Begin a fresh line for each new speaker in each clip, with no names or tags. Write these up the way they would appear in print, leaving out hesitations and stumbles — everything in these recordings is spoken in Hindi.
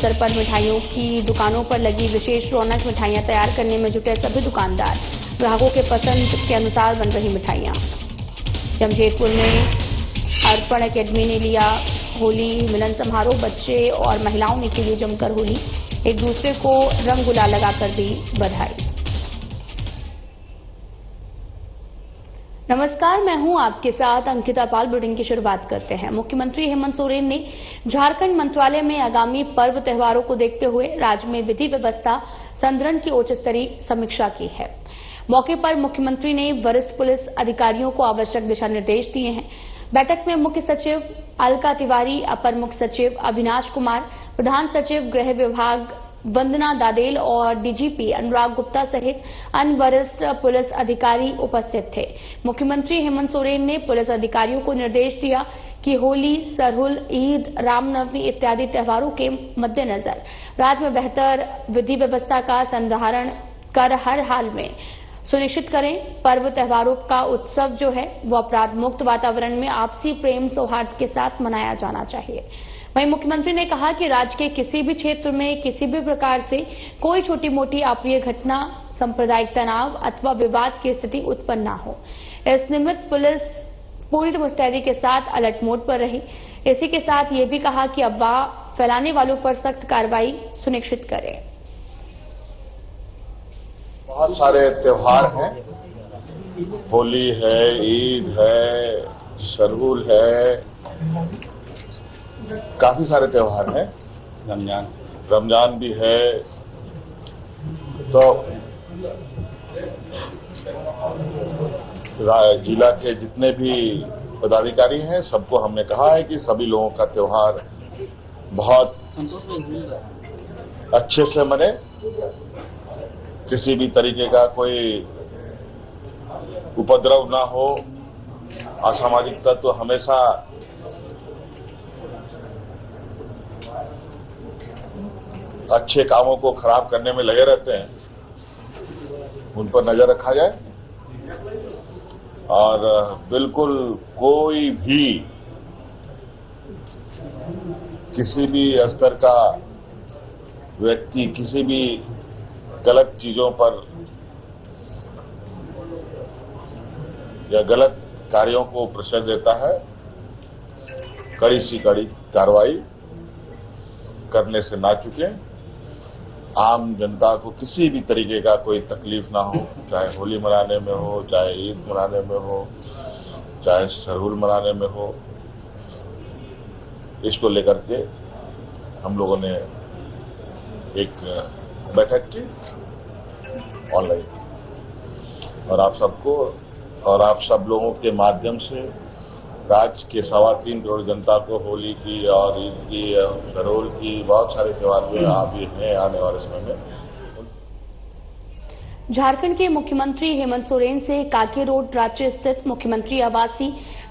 स्तर पर मिठाइयों की दुकानों पर लगी विशेष रौनक। मिठाइयां तैयार करने में जुटे सभी दुकानदार। ग्राहकों के पसंद के अनुसार बन रही मिठाइयां। जमशेदपुर में अर्पण एकेडमी ने लिया होली मिलन समारोह। बच्चे और महिलाओं ने खेली जमकर होली। एक दूसरे को रंग गुलाल लगाकर दी बधाई। नमस्कार, मैं हूं आपके साथ अंकिता पाल। बुलेटिन की शुरुआत करते हैं। मुख्यमंत्री हेमंत सोरेन ने झारखंड मंत्रालय में आगामी पर्व त्योहारों को देखते हुए राज्य में विधि व्यवस्था संदृढ़ की उच्च स्तरीय समीक्षा की है। मौके पर मुख्यमंत्री ने वरिष्ठ पुलिस अधिकारियों को आवश्यक दिशा निर्देश दिए हैं। बैठक में मुख्य सचिव अलका तिवारी, अपर मुख्य सचिव अविनाश कुमार, प्रधान सचिव गृह विभाग वंदना दादेल और डीजीपी अनुराग गुप्ता सहित अन्य वरिष्ठ पुलिस अधिकारी उपस्थित थे। मुख्यमंत्री हेमंत सोरेन ने पुलिस अधिकारियों को निर्देश दिया कि होली, सरहुल, ईद, रामनवमी इत्यादि त्योहारों के मद्देनजर राज्य में बेहतर विधि व्यवस्था का संधारण कर हर हाल में सुनिश्चित करें। पर्व त्योहारों का उत्सव जो है वो अपराध मुक्त वातावरण में आपसी प्रेम सौहार्द के साथ मनाया जाना चाहिए। वहीं मुख्यमंत्री ने कहा कि राज्य के किसी भी क्षेत्र में किसी भी प्रकार से कोई छोटी मोटी अप्रिय घटना, सांप्रदायिक तनाव अथवा विवाद की स्थिति उत्पन्न न हो। इस निमित्त पुलिस पूरी मुस्तैदी के साथ अलर्ट मोड पर रही। इसी के साथ ये भी कहा कि अफवाह फैलाने वालों पर सख्त कार्रवाई सुनिश्चित करे।
बहुत सारे त्योहार हैं, होली है, ईद है, सरहुल है, काफी सारे त्योहार हैं। रमजान भी है। तो जिला के जितने भी पदाधिकारी हैं सबको हमने कहा है कि सभी लोगों का त्योहार बहुत अच्छे से मने। किसी भी तरीके का कोई उपद्रव ना हो। असामाजिक तत्व हमेशा अच्छे कामों को खराब करने में लगे रहते हैं, उन पर नजर रखा जाए और बिल्कुल कोई भी किसी भी स्तर का व्यक्ति किसी भी गलत चीजों पर या गलत कार्यों को प्रश्रय देता है, कड़ी सी कड़ी कार्रवाई करने से ना चुके। आम जनता को किसी भी तरीके का कोई तकलीफ ना हो, चाहे होली मनाने में हो, चाहे ईद मनाने में हो, चाहे सरहुल मनाने में हो। इसको लेकर के हम लोगों ने एक बैठक की ऑनलाइन, और आप सब लोगों के माध्यम से राज्य के 3.25 करोड़ जनता को होली की और ईद की, सरहुल की, बहुत सारे त्योहार भी हैं आने वाले समय में।
झारखंड के मुख्यमंत्री हेमंत सोरेन से कांके रोड रांची स्थित मुख्यमंत्री आवासीय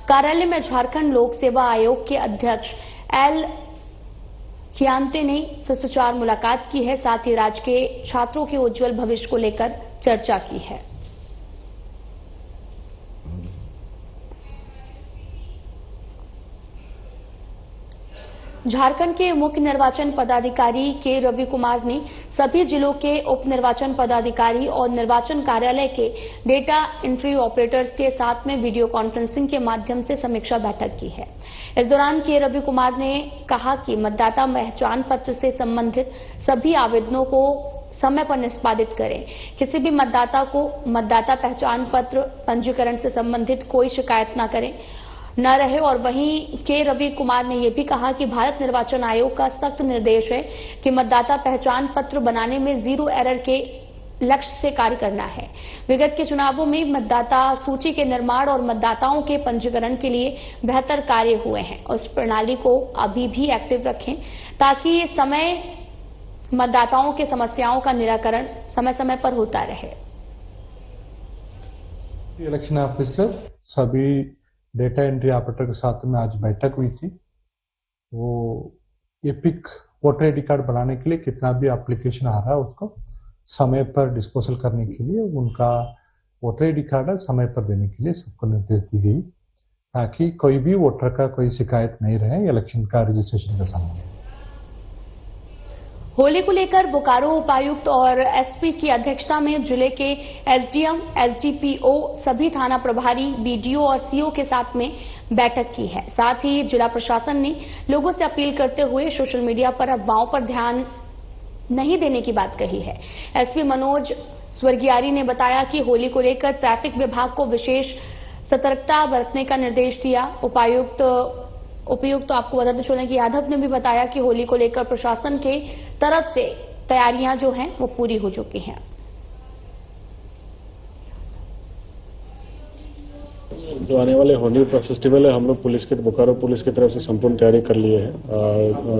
कार्यालय में झारखंड लोक सेवा आयोग के अध्यक्ष एल खियांते ने शिष्टाचार मुलाकात की है। साथ ही राज्य के छात्रों के उज्जवल भविष्य को लेकर चर्चा की है। झारखंड के मुख्य निर्वाचन पदाधिकारी के रवि कुमार ने सभी जिलों के उप निर्वाचन पदाधिकारी और निर्वाचन कार्यालय के डेटा एंट्री ऑपरेटर्स के साथ में वीडियो कॉन्फ्रेंसिंग के माध्यम से समीक्षा बैठक की है। इस दौरान के रवि कुमार ने कहा कि मतदाता पहचान पत्र से संबंधित सभी आवेदनों को समय पर निष्पादित करें। किसी भी मतदाता को मतदाता पहचान पत्र पंजीकरण से संबंधित कोई शिकायत न रहे। और वहीं के रवि कुमार ने यह भी कहा कि भारत निर्वाचन आयोग का सख्त निर्देश है कि मतदाता पहचान पत्र बनाने में 0 एरर के लक्ष्य से कार्य करना है। विगत के चुनावों में मतदाता सूची के निर्माण और मतदाताओं के पंजीकरण के लिए बेहतर कार्य हुए हैं। उस प्रणाली को अभी भी एक्टिव रखें ताकि मतदाताओं की समस्याओं का निराकरण समय समय पर होता रहे।
इलेक्शन ऑफिसर सभी डेटा एंट्री ऑपरेटर के साथ में आज बैठक हुई थी। वो एपिक वोटर आईडी कार्ड बनाने के लिए कितना भी एप्लीकेशन आ रहा है उसको समय पर डिस्पोजल करने के लिए उनका वोटर आईडी कार्ड समय पर देने के लिए सबको निर्देश दी गई, ताकि कोई भी वोटर का कोई शिकायत नहीं रहे इलेक्शन का रजिस्ट्रेशन के समय।
होली को लेकर बोकारो उपायुक्त और एसपी की अध्यक्षता में जिले के एसडीएम, एसडीपीओ, सभी थाना प्रभारी, बीडीओ और सीओ के साथ में बैठक की है। साथ ही जिला प्रशासन ने लोगों से अपील करते हुए सोशल मीडिया पर अफवाहों पर ध्यान नहीं देने की बात कही है। एसपी मनोज स्वर्गियारी ने बताया कि होली को लेकर ट्रैफिक विभाग को विशेष सतर्कता बरतने का निर्देश दिया। उपायुक्त आपको बताते चलें कि यादव ने भी बताया कि होली को लेकर प्रशासन के तरफ से तैयारियां जो हैं वो पूरी हो चुकी हैं।
जो आने वाले होली फेस्टिवल है, हम लोग पुलिस के बोकारो पुलिस की तरफ से संपूर्ण तैयारी कर लिए है।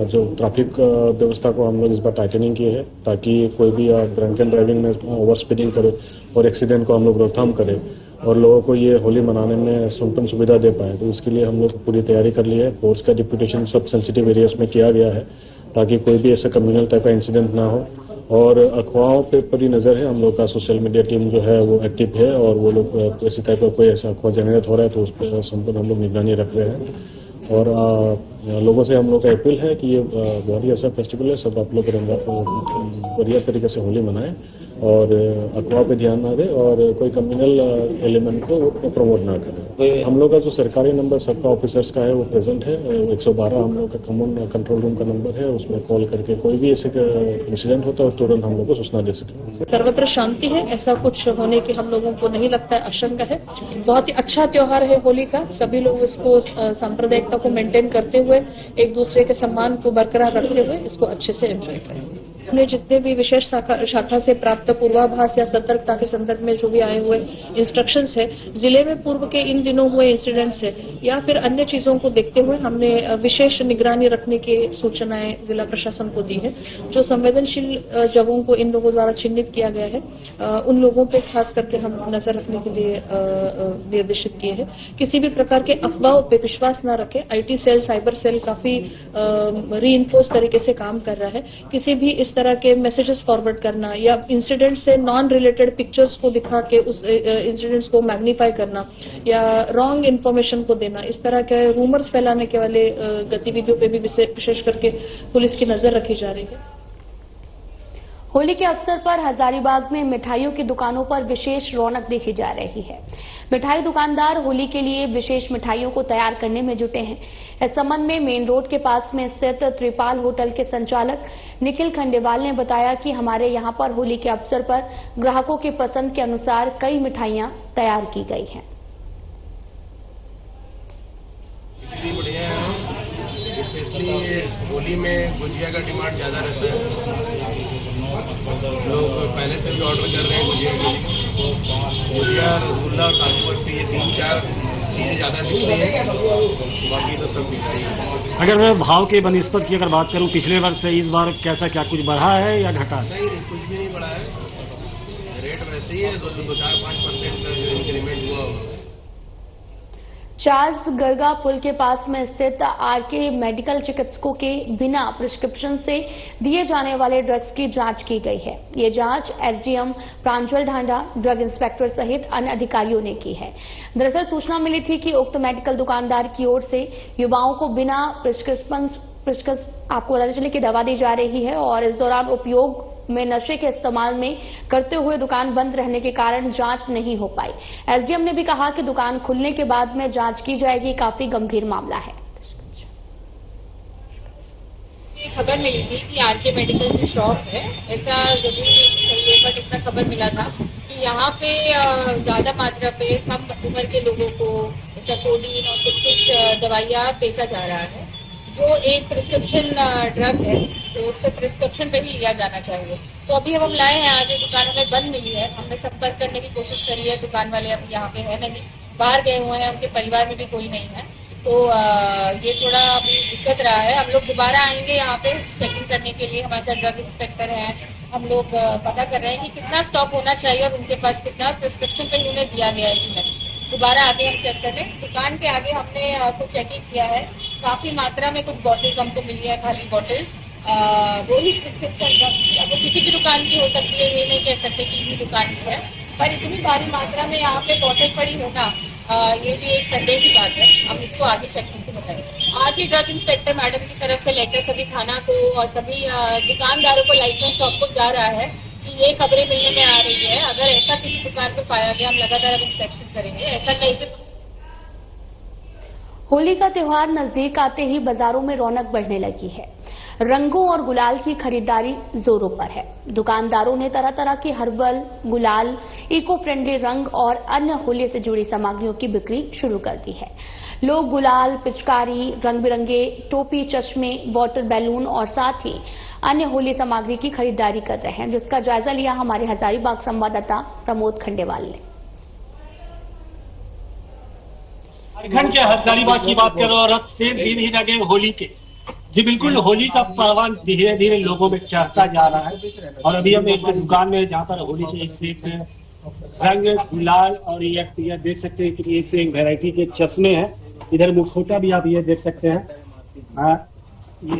जो ट्रैफिक व्यवस्था को हम लोग इस बार टाइटनिंग किए है ताकि कोई भी ड्रंक एंड ड्राइविंग में ओवर स्पीडिंग करे और एक्सीडेंट को हम लोग रोकथाम करें और लोगों को ये होली मनाने में संपूर्ण सुविधा दे पाए। तो इसके लिए हम लोग पूरी तैयारी कर ली है। फोर्स का डिप्यूटेशन सब सेंसिटिव एरियाज में किया गया है ताकि कोई भी ऐसा कम्युनल टाइप का इंसिडेंट ना हो। और अफवाहों पे पूरी नजर है। हम लोग का सोशल मीडिया टीम जो है वो एक्टिव है और वो लोग इसी टाइप का कोई ऐसा अफवाह जनरेट हो रहा है तो उस पर संपूर्ण हम लोग निगरानी रख रहे हैं। और लोगों से हम लोग का अपील है कि ये बहुत ही अच्छा फेस्टिवल है, सब आप लोग बढ़िया तरीके से होली मनाएं और अफवाह पे ध्यान ना दें और कोई कम्युनल एलिमेंट को प्रमोट ना करें। हम लोग का जो सरकारी नंबर सबका ऑफिसर्स का है वो प्रेजेंट है। 112 हम लोग का कॉमन कंट्रोल रूम का नंबर है, उसमें कॉल करके कोई भी ऐसे इंसिडेंट होता है तुरंत हम लोग को सूचना दे सकें।
सर्वत्र शांति है, ऐसा कुछ होने की हम लोगों को नहीं लगता है, आशंका है। बहुत ही अच्छा त्योहार है होली का। सभी लोग इसको सांप्रदायिकता को मेंटेन करते हुए, एक दूसरे के सम्मान को बरकरार रखते हुए इसको अच्छे से एंजॉय करें। हमने जितने भी विशेष शाखा से प्राप्त पूर्वाभास या सतर्कता के संदर्भ में जो भी आए हुए इंस्ट्रक्शंस है, जिले में पूर्व के इन दिनों हुए इंसिडेंट्स है या फिर अन्य चीजों को देखते हुए हमने विशेष निगरानी रखने की सूचनाएं जिला प्रशासन को दी है। जो संवेदनशील जगहों को इन लोगों द्वारा चिन्हित किया गया है, उन लोगों पे खास करके हम नजर रखने के लिए निर्देशित किए हैं। किसी भी प्रकार के अफवाहों पे विश्वास न रखें। IT सेल, साइबर सेल काफी रीइंफोर्स तरीके से काम कर रहा है। किसी भी इस तरह के मैसेजेस फॉरवर्ड करना या इंसिडेंट से नॉन रिलेटेड पिक्चर्स को दिखा के उस इंसिडेंट्स को मैग्नीफाई करना या रॉन्ग इन्फॉर्मेशन को देना, इस तरह के रूमर्स फैलाने के वाले गतिविधियों पे भी विशेष करके पुलिस की नजर रखी जा रही है।
होली के अवसर पर हजारीबाग में मिठाइयों की दुकानों पर विशेष रौनक देखी जा रही है। मिठाई दुकानदार होली के लिए विशेष मिठाइयों को तैयार करने में जुटे हैं। इस संबंध में मेन रोड के पास में स्थित त्रिपाल होटल के संचालक निखिल खंडेवाल ने बताया कि हमारे यहां पर होली के अवसर पर ग्राहकों की पसंद के अनुसार कई मिठाइयां तैयार की गई हैं।
स्पेशली होली में गुजिया का डिमांड ज्यादा रहता है। लोग पहले से भी ऑर्डर कर रहे हैं गुजिया, रसगुल्ला, काजू बर्फी, ये 3-4 चीजें ज्यादा बिक रही है, बाकी तो सब बिक रही है।
अगर मैं भाव के बनिस्बत की अगर बात करूं, पिछले वर्ष से इस बार कैसा, क्या कुछ बढ़ा है या घटा है?
नहीं, कुछ भी नहीं बढ़ा है, रेट वैसे ही है। 2-4-5% का जो इंक्रीमेंट हुआ।
चार्ज गरगा पुल के पास में स्थित आरके मेडिकल चिकित्सकों के बिना प्रिस्क्रिप्शन से दिए जाने वाले ड्रग्स की जांच की गई है। ये जांच एसडीएम प्रांजल ढांडा, ड्रग इंस्पेक्टर सहित अन्य अधिकारियों ने की है। दरअसल सूचना मिली थी कि उक्त मेडिकल दुकानदार की ओर से युवाओं को बिना प्रिस्क्रिप्शन आपको बताते चले कि दवा दी जा रही है और इस दौरान उपयोग में नशे के इस्तेमाल में करते हुए दुकान बंद रहने के कारण जांच नहीं हो पाई। एसडीएम ने भी कहा कि दुकान खुलने के बाद में जांच की जाएगी। काफी गंभीर मामला है।
खबर मिली थी कि आरके मेडिकल की शॉप है, ऐसा जरूर नहीं है बट इतना खबर मिला था कि यहाँ पे ज्यादा मात्रा पे कम उम्र के लोगों को ऐसा कोडीन और कुछ दवाइयाँ बेचा जा रहा है जो एक प्रिस्क्रिप्शन ड्रग है, तो उससे प्रिस्क्रिप्शन पे ही लिया जाना चाहिए। तो अभी हम लाए हैं, आगे दुकानों में बंद मिली है, हमने संपर्क करने की कोशिश करी है। दुकान वाले अभी यहाँ पे है नहीं, बाहर गए हुए हैं, उनके परिवार में भी कोई नहीं है, तो ये थोड़ा अभी दिक्कत रहा है। हम लोग दोबारा आएंगे यहाँ पे चेकिंग करने के लिए। हमारे साथ ड्रग इंस्पेक्टर हैं, हम लोग पता कर रहे हैं कि कितना स्टॉक होना चाहिए और उनके पास कितना प्रिस्क्रिप्शन पे उन्हें दिया गया है कि नहीं। दोबारा आगे हम चेक कर रहे हैं। दुकान के आगे हमने कुछ चेकिंग किया है, काफी मात्रा में कुछ बॉटल्स हमको मिली है, खाली बॉटल्स वो ही प्रिस्क्रिप्शन ड्रग्स की। अब वो किसी भी दुकान की हो सकती है, ये नहीं कह सकते कि इसी दुकान की है, पर इतनी भारी मात्रा में यहाँ पे बॉटल पड़ी होना ये भी एक संदेह की बात है। हम इसको आगे चेकिंग से बताएंगे। आज ही ड्रग इंस्पेक्टर मैडम की तरफ से लेटर सभी थाना को और सभी दुकानदारों को, लाइसेंस शॉप को जा रहा है कि ये खबरें मिलने में आ रही है। अगर ऐसा किसी दुकान पर पाया गया, हम लगातार अब इंस्पेक्शन करेंगे। ऐसा कहीं पे
होली का त्योहार नजदीक आते ही बाजारों में रौनक बढ़ने लगी है। रंगों और गुलाल की खरीदारी जोरों पर है। दुकानदारों ने तरह तरह के हर्बल, गुलाल, इको फ्रेंडली रंग और अन्य होली से जुड़ी सामग्रियों की बिक्री शुरू कर दी है। लोग गुलाल, पिचकारी, रंग बिरंगे टोपी, चश्मे, वाटर बैलून और साथ ही अन्य होली सामग्री की खरीदारी कर रहे हैं, जिसका जायजा लिया हमारे हजारीबाग संवाददाता प्रमोद खंडेवाल ने।
झारखंड के हजारीबाग की बात करो और अब से दिन ही लगे होली के। जी बिल्कुल, होली का परवान धीरे धीरे लोगों में चढ़ता जा रहा है और अभी हम एक दुकान में जहाँ पर होली के एक से एक रंग, गुलाल और ये देख सकते हैं कि एक से एक वैरायटी के चश्मे हैं। इधर मुखौटा भी आप ये देख सकते हैं। ये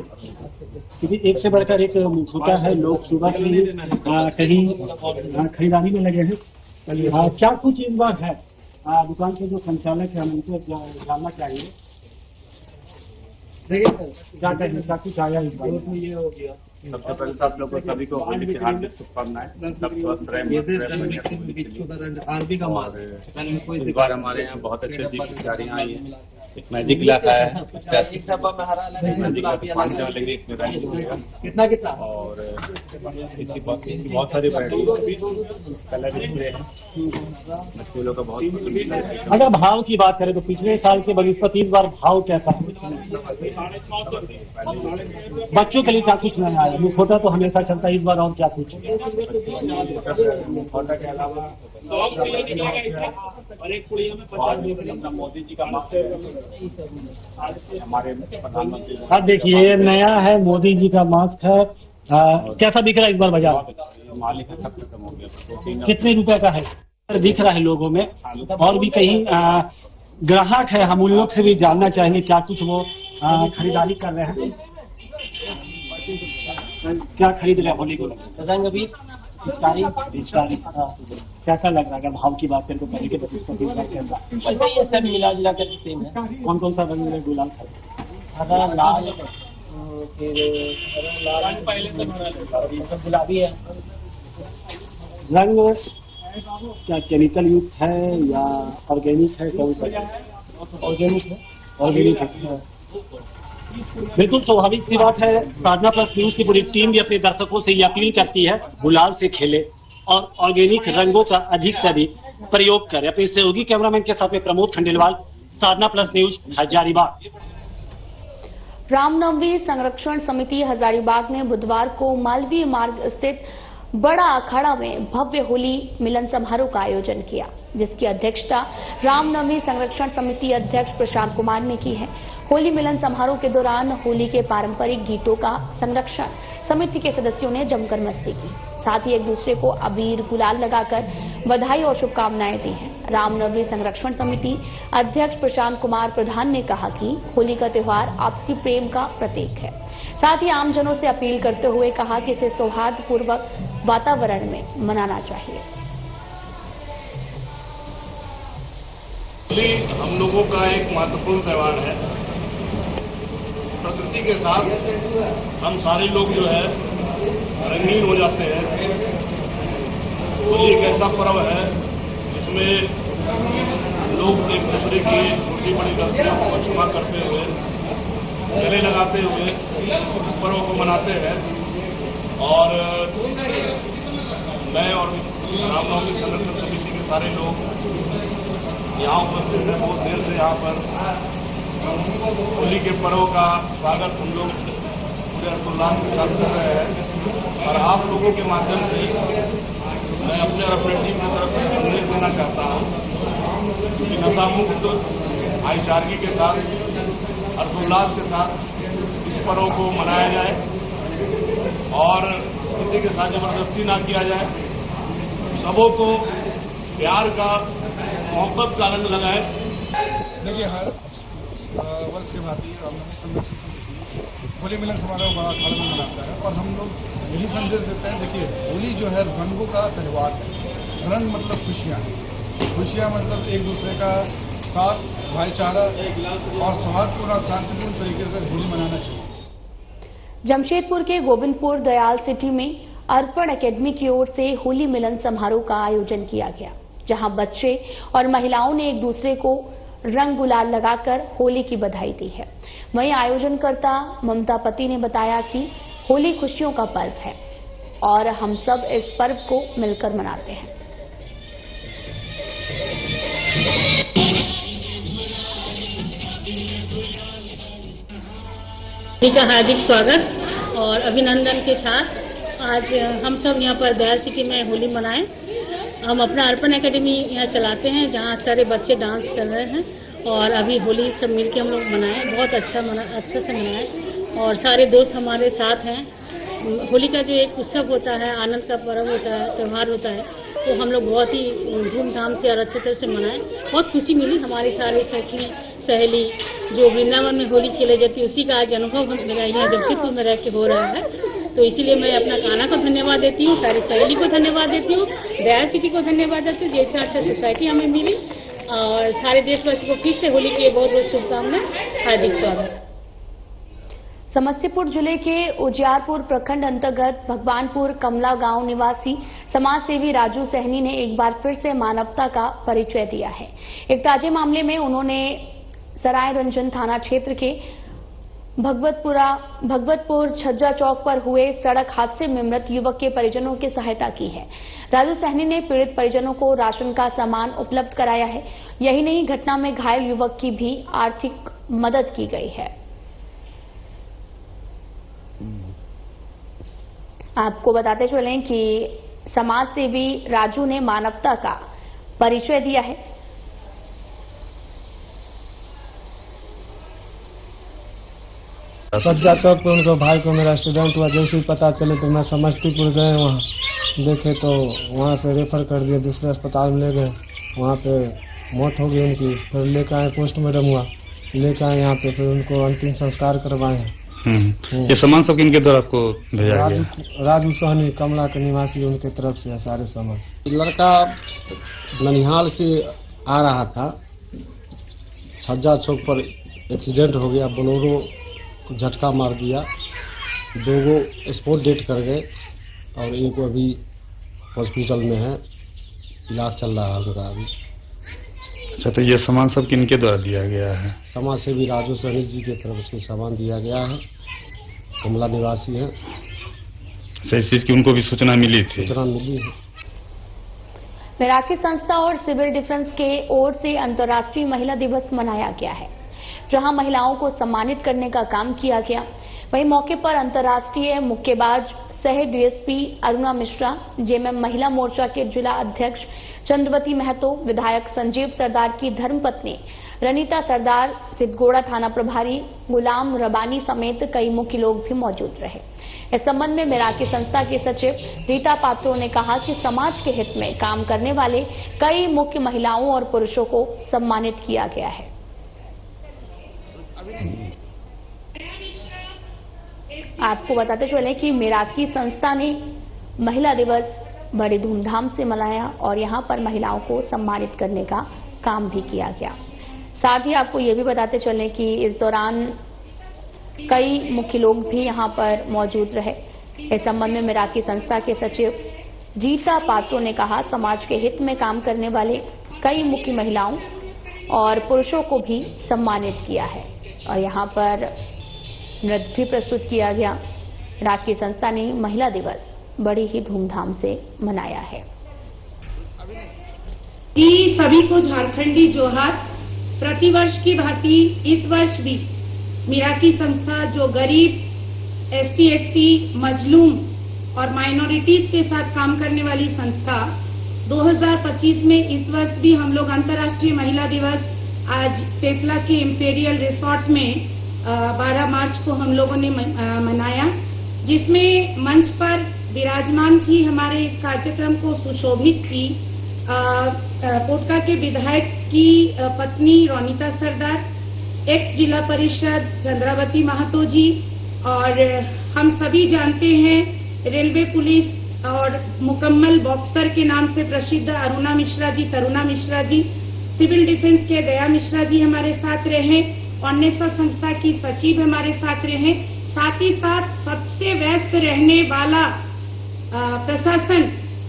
क्योंकि एक से बढ़कर एक मुखौटा है। लोग सुबह से ही कहीं खरीदारी में लगे हैं। क्या कुछ इस बार है दुकान के जो संचालक है, हम उनको जानना चाहिए। क्या कहेंगे, क्या कुछ आया इस बार? ये हो गया।
सबसे पहले तो आप लोग को सभी को होली की हार्दिक शुभकामनाएं। सब स्वस्थ रहें। इस बार हमारे यहाँ बहुत अच्छी अच्छी पिचकारियाँ आई हैं। एक मैजिक ग्लास आया है, मैजिक ग्लास पानी डालेंगे, इसमें रंग मिलेगा।
कितना
और इसकी बहुत सारी वैरायटी कलर स्प्रे है, फूलों का बहुत पसंद है।
अगर भाव की बात करें तो पिछले साल के बनिस्पत इस बार भाव कैसा है? बच्चों के लिए क्या कुछ नया आया? मुखौटा तो हमेशा चलता है, इस बार और क्या कुछ?
मुखौटा के अलावा मोदी जी का हमारे प्रधानमंत्री।
अब देखिए, ये नया है, मोदी जी का मास्क है। कैसा दिख रहा है इस बार बाजार?
मालिक है, सब खत्म हो गया।
कितने रुपए का है दिख रहा है लोगों में? और भी कहीं ग्राहक है, हम उन लोग से भी जानना चाहेंगे क्या कुछ वो खरीदारी कर रहे हैं। क्या खरीद रहे हैं होली को?
रंग अभी
पिचकारी कैसा लग रहा है? अगर भाव की बात करें तो पहले के बनिस्पत इस बार कैसा?
ये सब मिला जुला कर सेम है।
कौन कौन सा रंग में गुलाल खरीद?
हरा, लाल, फिर सब गुलाबी है।
रंग क्या केमिकल युक्त है या ऑर्गेनिक है? कौन सा?
ऑर्गेनिक है।
ऑर्गेनिक है। बिल्कुल स्वाभाविक सी बात है। साधना प्लस न्यूज की पूरी टीम भी अपने दर्शकों से ये अपील करती है गुलाल से खेले और ऑर्गेनिक रंगों का अधिक से अधिक प्रयोग करें। अपने सहयोगी कैमरामैन के साथ में प्रमोद खंडेलवाल, साधना प्लस न्यूज, हजारीबाग।
रामनवमी संरक्षण समिति हजारीबाग ने बुधवार को मालवीय मार्ग स्थित बड़ा अखाड़ा में भव्य होली मिलन समारोह का आयोजन किया, जिसकी अध्यक्षता रामनवमी संरक्षण समिति अध्यक्ष प्रशांत कुमार ने की है। होली मिलन समारोह के दौरान होली के पारंपरिक गीतों का संरक्षण समिति के सदस्यों ने जमकर मस्ती की। साथ ही एक दूसरे को अबीर, गुलाल लगाकर बधाई और शुभकामनाएं दी हैं। रामनवमी संरक्षण समिति अध्यक्ष प्रशांत कुमार प्रधान ने कहा कि होली का त्योहार आपसी प्रेम का प्रतीक है। साथ ही आमजनों से अपील करते हुए कहा कि इसे सौहार्दपूर्वक वातावरण में मनाना चाहिए।
होली हम लोगों का एक महत्वपूर्ण त्योहार है। प्रकृति के साथ हम सारे लोग जो है रंगीन हो जाते हैं। होली एक ऐसा पर्व है जिसमें लोग एक दूसरे की छोटी बड़ी गलतियों को क्षमा करते हुए, गले लगाते हुए इस पर्व को मनाते हैं। और मैं और रामनवमी संरक्षण समिति के सारे लोग यहाँ उपस्थित हैं। बहुत देर से यहाँ पर होली के पर्व का स्वागत हम लोग पूरे हर्षोल्लास के साथ कर रहे हैं। और आप लोगों के माध्यम से मैं अपने और अपनी टीम की तरफ से संदेश देना चाहता हूँ कि नशा मुक्त भाईचारगी के साथ, हर्षोल्लास के साथ इस पर्व को मनाया जाए और किसी के साथ जबरदस्ती ना किया जाए। सबों को प्यार का, मोहब्बत का रंग लगाए।
देखिए, हर वर्ष के भांति रामनवमी संरक्षण समिति होली मिलन समारोह बड़ा अखाड़ा में मनाता है और हम लोग यही संदेश देते हैं। देखिए, होली जो है रंगों का त्योहार है। रंग मतलब खुशियाँ, खुशियाँ मतलब एक दूसरे का साथ भाईचारा और सौहार्दपूर्ण और शांतिपूर्ण तरीके से होली मनाना चाहिए।
जमशेदपुर के गोविंदपुर दयाल सिटी में अर्पण एकेडमी की ओर से होली मिलन समारोह का आयोजन किया गया, जहां बच्चे और महिलाओं ने एक दूसरे को रंग गुलाल लगाकर होली की बधाई दी है। वहीं आयोजनकर्ता ममता पति ने बताया कि होली खुशियों का पर्व है और हम सब इस पर्व को मिलकर मनाते हैं।
होली का हार्दिक स्वागत और अभिनंदन के साथ आज हम सब यहाँ पर दयाल सिटी में होली मनाएं। हम अपना अर्पण एकेडमी यहाँ चलाते हैं, जहाँ सारे बच्चे डांस कर रहे हैं और अभी होली सब मिलके हम लोग मनाएं, बहुत अच्छा से मनाएं और सारे दोस्त हमारे साथ हैं। होली का जो एक उत्सव होता है, आनंद का पर्व होता है, त्यौहार होता है, तो हम लोग बहुत ही धूमधाम से और अच्छे तरह से मनाएं। बहुत खुशी मिली, हमारी सारी सहेली जो वृंदावन में होली खेले जाती है उसी का आज अनुभव मेरा यहाँ जमशेदपुर में रह के हो रहा है। तो इसीलिए मैं अपना कान्हा को धन्यवाद देती हूँ, सारी सहेली को धन्यवाद देती हूँ, दयाल सिटी को धन्यवाद देती हूँ, जैसे अच्छा सोसाइटी हमें मिली और सारे देशवासियों को फिर से होली की बहुत बहुत शुभकामनाएं, हार्दिक स्वागत।
समस्तीपुर जिले के उजियारपुर प्रखंड अंतर्गत भगवानपुर कमला गांव निवासी समाज सेवी राजू सहनी ने एक बार फिर से मानवता का परिचय दिया है। एक ताजे मामले में उन्होंने सराय रंजन थाना क्षेत्र के भगवतपुर छज्जा चौक पर हुए सड़क हादसे में मृत युवक के परिजनों की सहायता की है। राजू सहनी ने पीड़ित परिजनों को राशन का सामान उपलब्ध कराया है। यही नहीं, घटना में घायल युवक की भी आर्थिक मदद की गई है। आपको बताते चलें कि समाज सेवी राजू ने मानवता का परिचय दिया है।
सज्जा चौक पे उनको भाई को मेरा स्टूडेंट हुआ, जैसे ही पता चले तो मैं समस्तीपुर गए, वहाँ देखे तो वहाँ से रेफर कर दिया, दूसरे अस्पताल में ले गए, वहाँ पे मौत हो गई उनकी। फिर लेकर आए, पोस्टमार्टम हुआ, लेकर आए यहाँ पे, फिर उनको अंतिम संस्कार करवाए हैं।
ये सामान सब किनके द्वारा आपको भेजा गया?
राजू सहनी कमला के निवासी, उनके तरफ से सारे सामान।
लड़का ननिहाल से आ रहा था, छज्जा चौक पर एक्सीडेंट हो गया, बोलेरो झटका मार दिया, 2 स्पॉट डेट कर गए और एक अभी हॉस्पिटल में है, इलाज चल रहा है उनका अभी।
अच्छा, तो ये सामान सब किनके द्वारा दिया गया है?
समाज सेवी राजू सहनी जी की तरफ से सामान दिया गया है, कमला निवासी है।
अच्छा, इस चीज की उनको भी सूचना मिली थी?
सूचना मिली है।
मैराकी संस्था और सिविल डिफेंस के ओर से अंतर्राष्ट्रीय महिला दिवस मनाया गया है, जहां महिलाओं को सम्मानित करने का काम किया गया। वहीं मौके पर अंतर्राष्ट्रीय मुक्केबाज सह डीएसपी अरुणा मिश्रा, जेएमएम महिला मोर्चा के जिला अध्यक्ष चंद्रवती महतो, विधायक संजीव सरदार की धर्मपत्नी रनीता सरदार, सिद्धगोड़ा थाना प्रभारी गुलाम रबानी समेत कई मुख्य लोग भी मौजूद रहे। इस संबंध में मैराकी संस्था के सचिव रीता पात्रो ने कहा कि समाज के हित में काम करने वाले कई मुख्य महिलाओं और पुरुषों को सम्मानित किया गया है। आपको बताते चले कि मैराकी संस्था ने महिला दिवस बड़ी धूमधाम से मनाया और यहां पर महिलाओं को सम्मानित करने का काम भी किया गया। साथ ही आपको ये भी बताते चले कि इस दौरान कई मुख्य लोग भी यहां पर मौजूद रहे। इस संबंध में मैराकी संस्था के सचिव रीता पात्रो ने कहा, समाज के हित में काम करने वाले कई मुख्य महिलाओं और पुरुषों को भी सम्मानित किया है और यहां पर नृत्य भी प्रस्तुत किया गया। मैराकी संस्था ने महिला दिवस बड़ी ही धूमधाम से मनाया है।
सभी को झारखंडी जोहार। प्रतिवर्ष की भांति इस वर्ष भी मैराकी संस्था जो गरीब, एसटी, एससी, मजलूम और माइनॉरिटीज के साथ काम करने वाली संस्था 2025 में इस वर्ष भी हम लोग अंतर्राष्ट्रीय महिला दिवस आज तेतला के इंपेरियल रिसोर्ट में 12 मार्च को हम लोगों ने मनाया, जिसमें मंच पर विराजमान थी हमारे इस कार्यक्रम को सुशोभित की कोटका के विधायक की पत्नी रोनिता सरदार, एक्स जिला परिषद चंद्रावती महतो जी, और हम सभी जानते हैं रेलवे पुलिस और मुकम्मल बॉक्सर के नाम से प्रसिद्ध अरुणा मिश्रा जी, तरुणा मिश्रा जी, सिविल डिफेंस के दया मिश्रा जी हमारे साथ रहे, अन्वेषा संस्था की सचिव हमारे साथ रहे, साथ ही साथ सबसे व्यस्त रहने वाला प्रशासन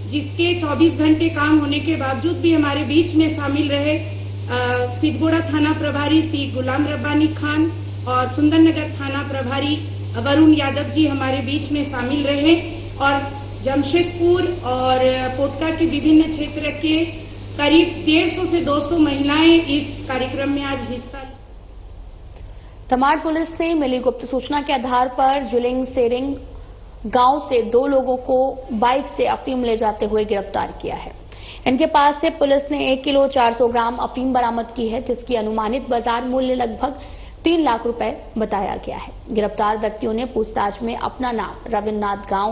जिसके 24 घंटे काम होने के बावजूद भी हमारे बीच में शामिल रहे, सिद्धगोड़ा थाना प्रभारी सी गुलाम रब्बानी खान और सुंदरनगर थाना प्रभारी वरुण यादव जी हमारे बीच में शामिल रहे और जमशेदपुर और पोटका के विभिन्न क्षेत्र के करीब 150 से 200 महिलाएं इस कार्यक्रम में आज हिस्सा।
तमाड़ पुलिस ने मिली गुप्त सूचना के आधार पर जुलिंग सेरिंग गांव से 2 लोगों को बाइक से अफीम ले जाते हुए गिरफ्तार किया है। इनके पास से पुलिस ने 1 किलो 400 ग्राम अफीम बरामद की है, जिसकी अनुमानित बाजार मूल्य लगभग 3 लाख रुपए बताया गया है। गिरफ्तार व्यक्तियों ने पूछताछ में अपना नाम रविन्द्रनाथ गांव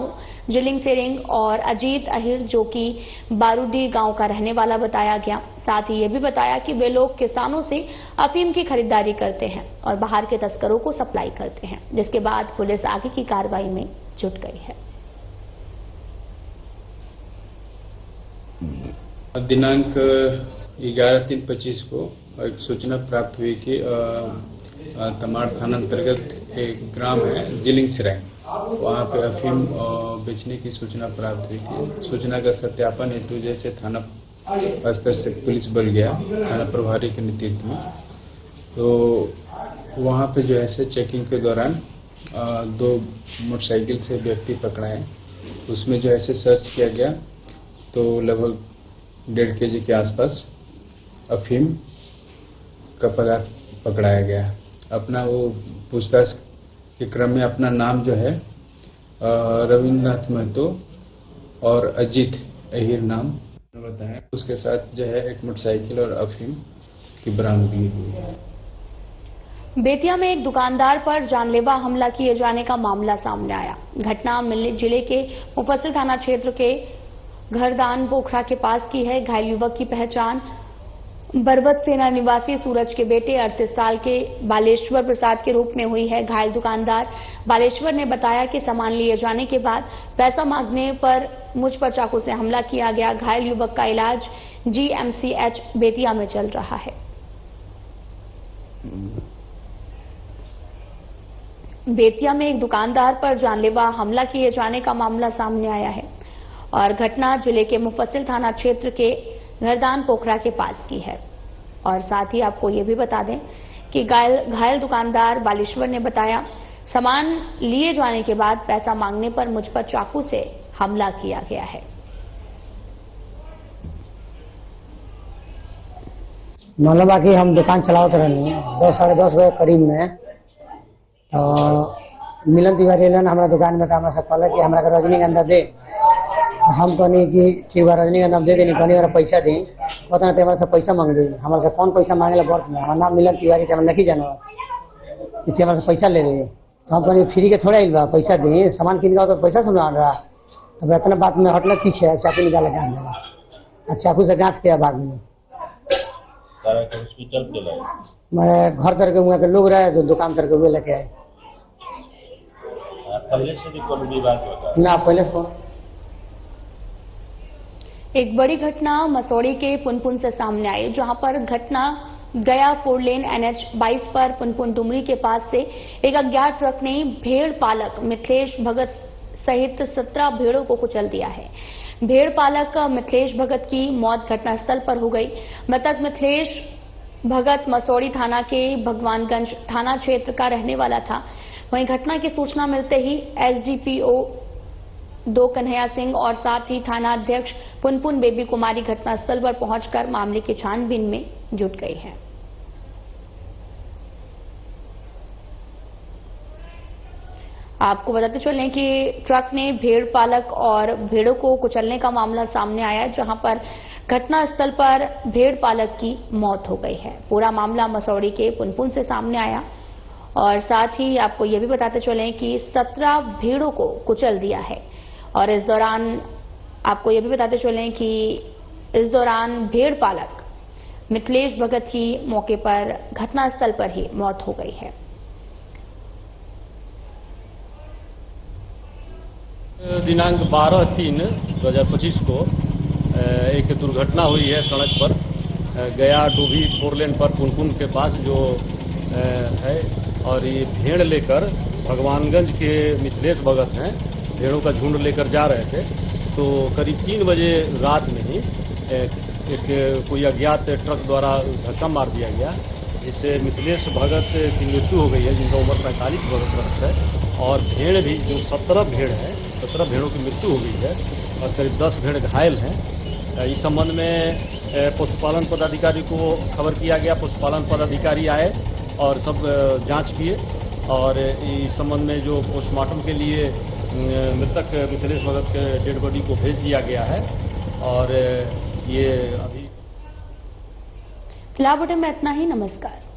जुलिंग सेरिंग और अजीत अहिर जो कि बारूदी गांव का रहने वाला बताया गया। साथ ही ये भी बताया कि वे लोग किसानों से अफीम की खरीदारी करते हैं और बाहर के तस्करों को सप्लाई करते हैं, जिसके बाद पुलिस आगे की कार्रवाई में जुट गई है।
दिनांक 11/3/25 को एक सूचना प्राप्त हुई कि तमाड़ थाना अंतर्गत एक ग्राम है जिलिंग सेरिंग, वहाँ पे अफीम बेचने की सूचना प्राप्त हुई थी। सूचना का सत्यापन हेतु जैसे थाना स्तर से पुलिस बल गया थाना प्रभारी के नेतृत्व में, तो वहाँ पे जो है चेकिंग के दौरान 2 मोटरसाइकिल से व्यक्ति पकड़ाए। उसमें जो है सर्च किया गया तो लगभग 1.5 kg के आसपास अफीम का पदार्थ पकड़ाया गया। अपना वो पूछताछ के क्रम में अपना नाम जो है रविन्द्रनाथ महतो और अजीत अहिर नाम बताया। उसके साथ जो है एक मोटरसाइकिल और अफीम की बरामदगी हुई है।
बेतिया में एक दुकानदार पर जानलेवा हमला किए जाने का मामला सामने आया। घटना जिले के मुफस्सिल थाना क्षेत्र के घरदान पोखरा के पास की है। घायल युवक की पहचान बरबत सेना निवासी सूरज के बेटे 38 साल के बालेश्वर प्रसाद के रूप में हुई है। घायल दुकानदार बालेश्वर ने बताया कि सामान लिए जाने के बाद पैसा मांगने पर मुझ पर चाकू से हमला किया गया। घायल युवक का इलाज GMCH बेतिया में चल रहा है। बेतिया में एक दुकानदार पर जानलेवा हमला किए जाने का मामला सामने आया है और घटना जिले के मुफस्सिल थाना क्षेत्र के घरदान पोखरा के पास की है। और साथ ही आपको ये भी बता दें कि घायल दुकानदार बालेश्वर ने बताया, सामान लिए जाने के बाद पैसा मांगने पर मुझ पर चाकू से हमला किया गया है।
मालूम है कि हम दुकान चलाते रहनी 10-10:30 बजे करीब में, तो मिलन तिवारी एलन हमारा दुकान में, तो हमारे से कहल कि हमारा रजनीगंधा दे। हम कहनी कि ठीक बा रजनीगंधा दे देनी, कहनी हमारा पैसा दी। कहते हैं हमारे से पैसा मांग रही, हमारे से कौन पैसा मांगे बर्थ में, हमारा नाम मिलन तिवारी थे, हम नहीं जानो, इसलिए हमारे से पैसा ले रही। तो हम कहनी फ्री के थोड़ा आइल बा, पैसा दी, सामान किन तो पैसा सुना रहा। तो इतना बात में हटना पीछे चाकू निकाल के देगा, चाकू से गाँच के भाग में
हॉस्पिटल के लाए,
मैं घर तर के वहाँ के लोग रहे तो दुकान तर के हुए लेके आए।
पहले से भी कोई भी बात होता है
ना, पहले से
एक बड़ी घटना मसौड़ी के पुनपुन से सामने आई, जहां पर घटना गया 4 लेन NH 22 पर पुनपुन डुमरी के पास से एक अज्ञात ट्रक ने भेड़ पालक मिथिलेश भगत सहित 17 भेड़ों को कुचल दिया है। भेड़ पालक मिथिलेश भगत की मौत घटनास्थल पर हो गई। मृतक मिथिलेश भगत मसौड़ी थाना के भगवानगंज थाना क्षेत्र का रहने वाला था। वहीं घटना की सूचना मिलते ही SDPO 2 कन्हैया सिंह और साथ ही थाना अध्यक्ष पुनपुन बेबी कुमारी घटनास्थल पर पहुंचकर मामले की छानबीन में जुट गई है। आपको बताते चलें कि ट्रक ने भेड़ पालक और भेड़ों को कुचलने का मामला सामने आया, जहां पर घटनास्थल पर भेड़ पालक की मौत हो गई है। पूरा मामला मसौड़ी के पुनपुन से सामने आया और साथ ही आपको यह भी बताते चलें कि 17 भेड़ों को कुचल दिया है। और इस दौरान आपको यह भी बताते चलें कि इस दौरान भेड़ पालक मिथिलेश भगत की मौके पर घटनास्थल पर ही मौत हो गई है।
दिनांक 12/3/2025 को एक दुर्घटना हुई है सड़क पर। गया डूभी 4 लेन पर पुनपुन के पास जो है, और ये भेड़ लेकर भगवानगंज के मिथिलेश भगत हैं, भेड़ों का झुंड लेकर जा रहे थे। तो करीब 3 बजे रात में ही एक कोई अज्ञात ट्रक द्वारा धक्का मार दिया गया, जिससे मिथिलेश भगत की मृत्यु हो गई है, जिनका उम्र 45 वर्ष है, और भेड़ भी जो 17 भेड़ है, 17 भेड़ों की मृत्यु हो गई है और करीब 10 भेड़ घायल हैं। इस संबंध में पशुपालन पदाधिकारी को खबर किया गया। पशुपालन पदाधिकारी आए और सब जांच किए, और इस संबंध में जो पोस्टमार्टम के लिए मृतक मिथिलेश भगत के डेड बॉडी को भेज दिया गया है। और ये अभी
फिलहाल बुलेटिन में इतना ही। नमस्कार।